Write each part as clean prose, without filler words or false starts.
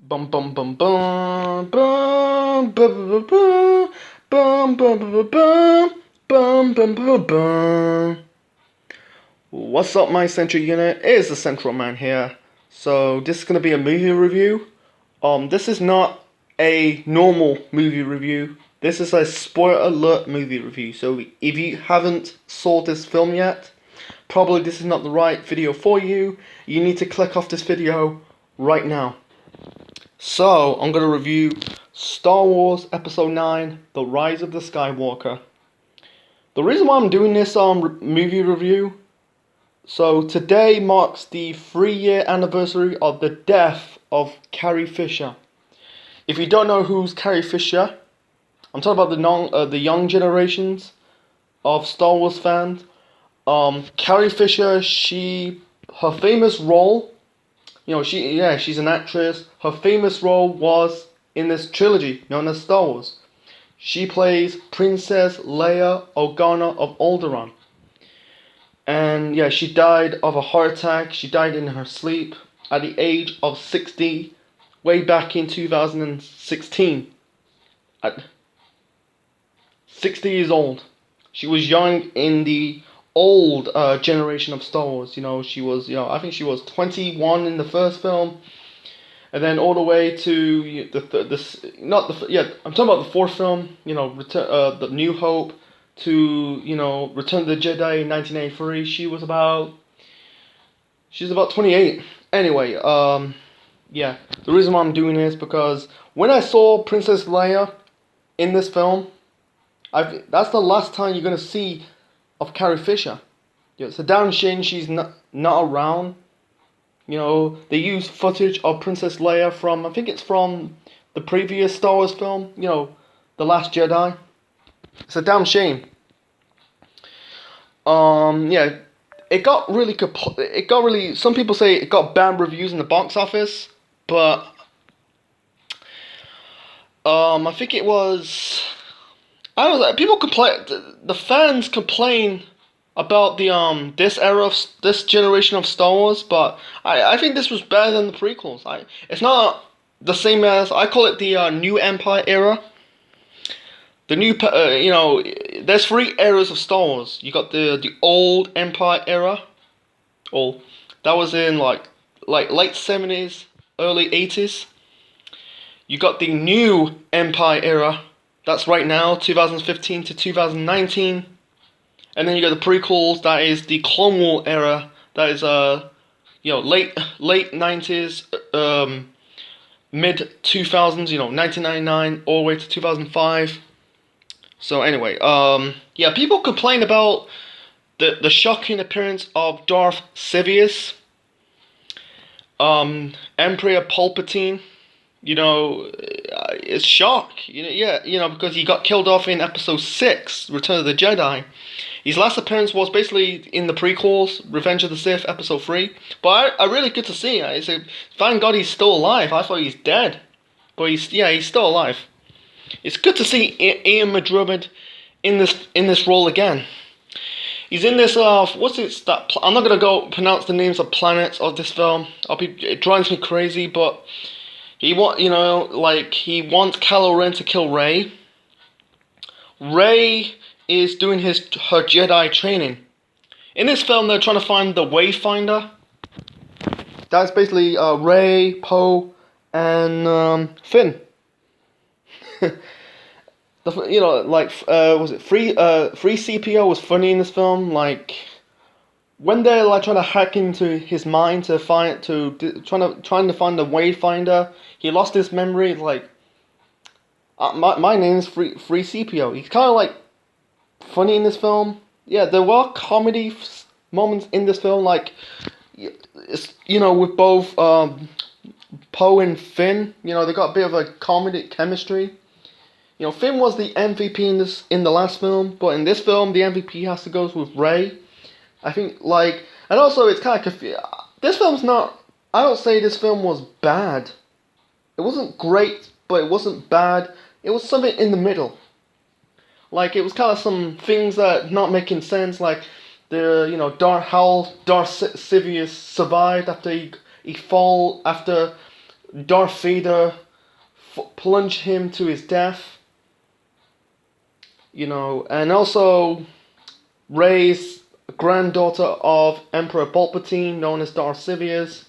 Bum bum bum bum bum bum bum bum bum bum bum bum bum bum bum. What's up, my Central Unit? It is the Central Man here. So this is gonna be a movie review. This is not a normal movie review. This is a spoiler alert movie review. So if you haven't saw this film yet, probably this is not the right video for you. You need to click off this video right now. So, I'm going to review Star Wars Episode 9, The Rise of the Skywalker. The reason why I'm doing this movie review, so today marks the 3-year anniversary of the death of Carrie Fisher. If you don't know who's Carrie Fisher, I'm talking about the young generations of Star Wars fans. Carrie Fisher, her famous role, she's an actress. Her famous role was in this trilogy known as Star Wars. She plays Princess Leia Organa of Alderaan. And yeah, she died of a heart attack. She died in her sleep at the age of 60, way back in 2016. At 60 years old. She was young in the old generation of Star Wars. She was, I think she was 21 in the first film, and then all the way to I'm talking about the fourth film. The New Hope to Return of the Jedi in 1983. She's about 28. Anyway, the reason why I'm doing this is because when I saw Princess Leia in this film, that's the last time you're gonna see of Carrie Fisher. It's a damn shame she's not around. They use footage of Princess Leia from, I think it's from the previous Star Wars film, The Last Jedi. It's a damn shame. It got really, some people say it got bad reviews in the box office, but I think it was, I don't know, people complain, the fans complain about the this generation of Star Wars, but I think this was better than the prequels. It's not the same as, I call it the New Empire era. The new, there's 3 eras of Star Wars. You got the old Empire era. Oh, that was in like late 70s, early 80s. You got the new Empire era. That's right now, 2015 to 2019. And then you got the prequels, that is the Clone War era, that is late 90s, mid 2000s, 1999 all the way to 2005. So anyway, people complain about the shocking appearance of Darth Sidious, Emperor Palpatine. It's shock. Because he got killed off in Episode 6, Return of the Jedi. His last appearance was basically in the prequels, Revenge of the Sith, Episode 3. But I really good to see. I said, thank God he's still alive. I thought he's dead, but he's still alive. It's good to see Ian McDiarmid in this role again. He's in this I'm not gonna go pronounce the names of planets of this film. It drives me crazy, but he wants Kylo Ren to kill Rey. Rey is doing her Jedi training. In this film, they're trying to find the Wayfinder. That's basically Rey, Poe, and Finn. Was it free CPO was funny in this film. Like when they're trying to hack into his mind to trying to find the Wayfinder. He lost his memory. My name's free CPO. He's kind of funny in this film. Yeah, there were comedy moments in this film, with both Poe and Finn. They got a bit of a comedic chemistry. Finn was the MVP in the last film, but in this film, the MVP has to go with Rey. I think and also it's kind of confusing. This film's not. I don't say this film was bad. It wasn't great, but it wasn't bad. It was something in the middle. It was kind of some things that not making sense, Darth Sidious survived after he fall after Darth Vader plunged him to his death. And also Rey's granddaughter of Emperor Palpatine, known as Darth Sidious.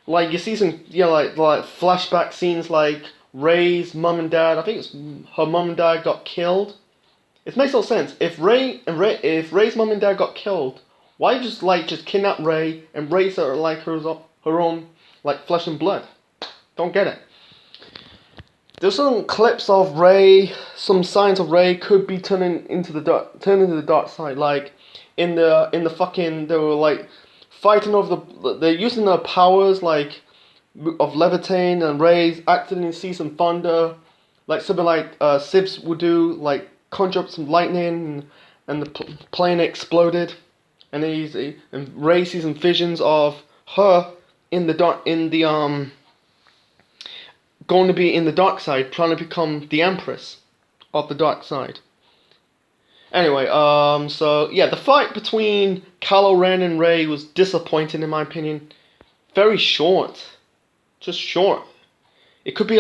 Like you see some, like flashback scenes, like Rey's mum and dad. I think it's her mum and dad got killed. It makes no sense. If Rey's mum and dad got killed, why just kidnap Rey and raise her like her own like flesh and blood? Don't get it. There's some clips of Rey, some signs of Rey could be turning into the dark side. Like in the fucking, they were like fighting over they're using their powers like of levitating, and Rey accidentally sees some thunder, like something like Sibs would do, like conjure up some lightning, and the plane exploded, and and Rey sees some visions of her in the dark, going to be in the dark side, trying to become the Empress of the dark side. Anyway, so yeah, the fight between Kylo Ren and Rey was disappointing in my opinion. Very short, just short. It could be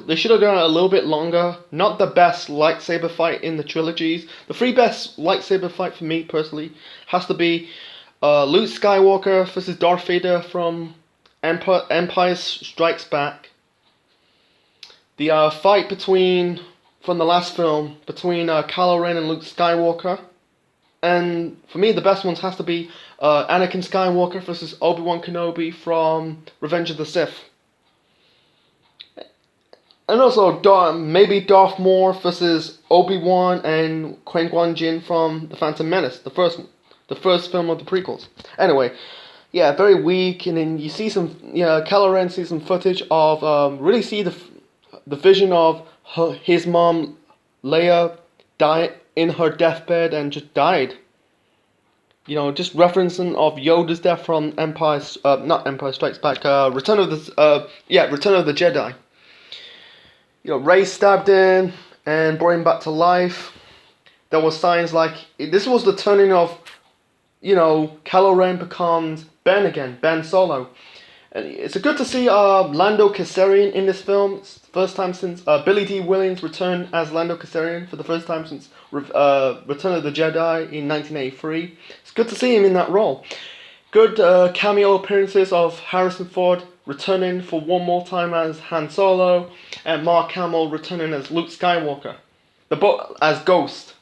they should have done it a little bit longer. Not the best lightsaber fight in the trilogies. The three best lightsaber fight for me personally has to be Luke Skywalker versus Darth Vader from Empire Strikes Back. The fight from the last film between Kylo Ren and Luke Skywalker. And for me, the best ones has to be Anakin Skywalker versus Obi-Wan Kenobi from Revenge of the Sith. And also maybe Darth Maul versus Obi-Wan and Qui-Gon Jinn from The Phantom Menace, the first film of the prequels. Anyway, yeah, very weak. And then you see Kylo Ren sees some footage of really see the vision of his mom Leia died in her deathbed and just died. Just referencing of Yoda's death from not Empire Strikes Back, Return of the Jedi. Rey stabbed in and brought him back to life. There were signs like this was the turning of, Kylo Ren becomes Ben again, Ben Solo. And it's good to see Lando Calrissian in this film. It's the first time since Billy D. Williams returned as Lando Calrissian for the first time since Return of the Jedi in 1983. It's good to see him in that role. Good cameo appearances of Harrison Ford returning for one more time as Han Solo, and Mark Hamill returning as Luke Skywalker, as Ghost.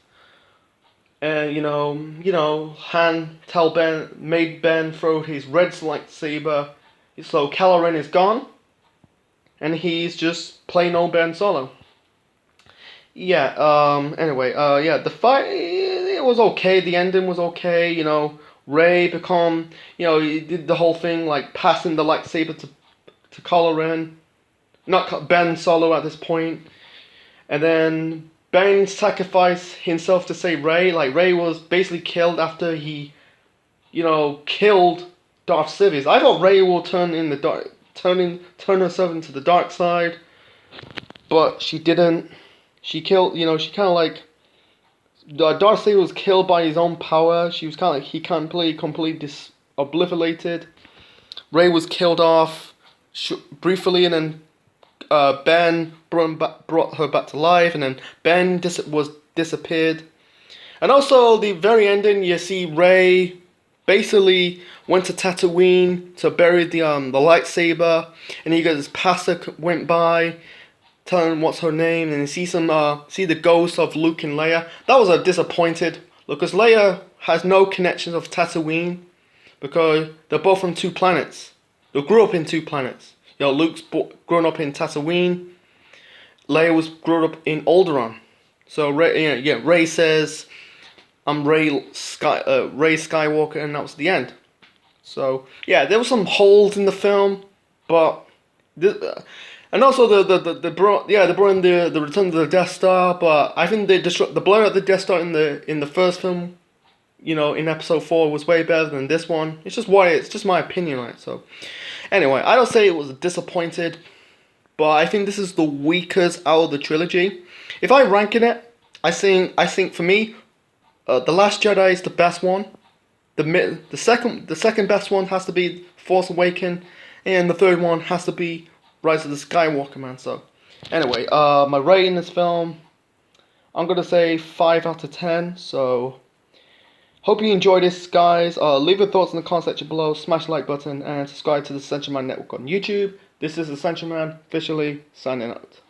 And Han made Ben throw his red lightsaber. So Kylo Ren is gone, and he's just plain old Ben Solo. Yeah. Anyway. Yeah. The fight, it was okay. The ending was okay. Rey he did the whole thing like passing the lightsaber to Kylo Ren, not Ben Solo at this point, and then Ben sacrificed himself to save Rey. Like Rey was basically killed after he, killed Darth Sidious. I thought Rey will turn herself into the dark side, but she didn't. She killed. She kind of like. Darth Sidious was killed by his own power. He completely obliterated. Rey was killed off briefly, and then Ben brought her back to life, and then Ben disappeared. And also the very ending, you see Rey basically went to Tatooine to bury the lightsaber, and his pastor went by, telling him what's her name, and you see the ghosts of Luke and Leia. That was a disappointed look, because Leia has no connections of Tatooine, because they're both from two planets. They grew up in two planets. Luke's grown up in Tatooine. Leia was grown up in Alderaan. So Rey says, "I'm Rey Skywalker," and that was the end. So yeah, there were some holes in the film, but and also they brought in the Return of the Death Star, but I think the blowing up the Death Star in the first film, in Episode 4 was way better than this one. It's just my opinion on it. So anyway, I don't say it was disappointed, but I think this is the weakest out of the trilogy. If I rank it, I think for me, The Last Jedi is the best one. The second best one has to be Force Awakens, and the third one has to be Rise of the Skywalker, man. So, anyway, my rating this film, I'm gonna say 5 out of 10. So, hope you enjoyed this, guys. Leave your thoughts in the comment section below. Smash the like button and subscribe to the Central Man Network on YouTube. This is the Central Man officially signing out.